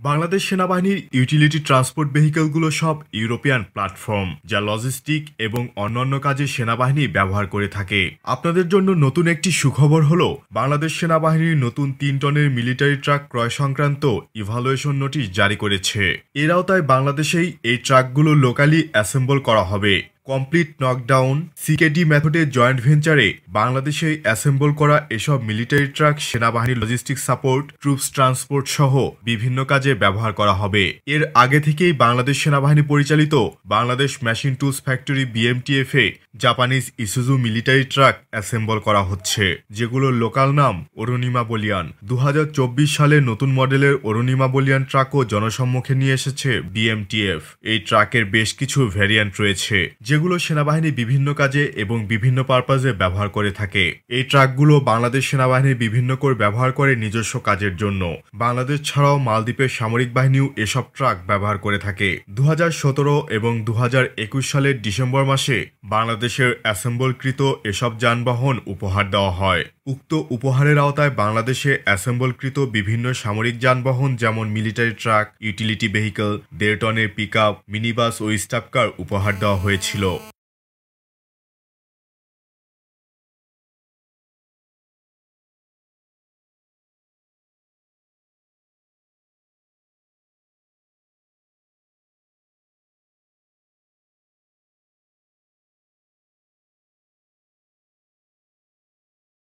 বাংলাদেশ সেনাবাহিনীর utility transport ভেহিকলগুলো সব European platform, যা লজিস্টিক এবং অন্যান্য কাজে সেনাবাহিনী ব্যবহার করে থাকে। আপনাদের জন্য নতুন একটি সুখবর হলো, বাংলাদেশ সেনাবাহিনীর নতুন ৩ টনের মিলিটারি ট্রাক ক্রয় সংক্রান্ত ইভালুয়েশন নোটিশ জারি করেছে। এর আওতায় বাংলাদেশেই এই ট্রাকগুলো লোকালি অ্যাসেম্বল করা হবে। কমপ্লিট নকডাউন সিকেডি মেথডে জয়েন্ট ভেঞ্চারে বাংলাদেশে অ্যাসেম্বল করা এসব মিলিটারি ট্রাক সেনাবাহিনীর লজিস্টিক সাপোর্ট, ট্রুপস ট্রান্সপোর্ট সহ বিভিন্ন কাজে ব্যবহার করা হবে। এর আগে থেকেই বাংলাদেশ সেনাবাহিনী পরিচালিত Bangladesh machine tools factory BMTF এ Japanese Isuzu military truck assemble করা হচ্ছে, যেগুলোর লোকাল নাম অরুণিমা বলিয়ান। 2024 সালে নতুন মডেলের অরুণিমা বলিয়ান ট্রাকও জনসম্মুখে নিয়ে এসেছে BMTF। এই ট্রাকের বেশ কিছু ভ্যারিয়েন্ট রয়েছে, যেগুলো সেনাবাহিনী বিভিন্ন কাজে এবং বিভিন্ন পারপাজে ব্যবহার করে থাকে। এই ট্রাকগুলো বাংলাদেশ সেনাবাহিনী বিভিন্ন করে ব্যবহার করে নিজস্ব কাজের জন্য। বাংলাদেশ ছাড়াও মালদ্বীপের সামরিক বাহিনীও এসব ট্রাক ব্যবহার করে থাকে। 2017 এবং 2021 সালের ডিসেম্বর মাসে বাংলাদেশের অ্যাসেম্বলকৃত এসব যানবাহন উপহার দেওয়া হয়। উক্ত উপহারের আওতায় বাংলাদেশে অ্যাসেম্বলকৃত বিভিন্ন সামরিক যানবাহন যেমন মিলিটারি ট্রাক, ইউটিলিটি ভেহিকল, 1.5 টনের পিকআপ, মিনিবাস ও স্টাফ কার উপহার দেওয়া হয়েছিল।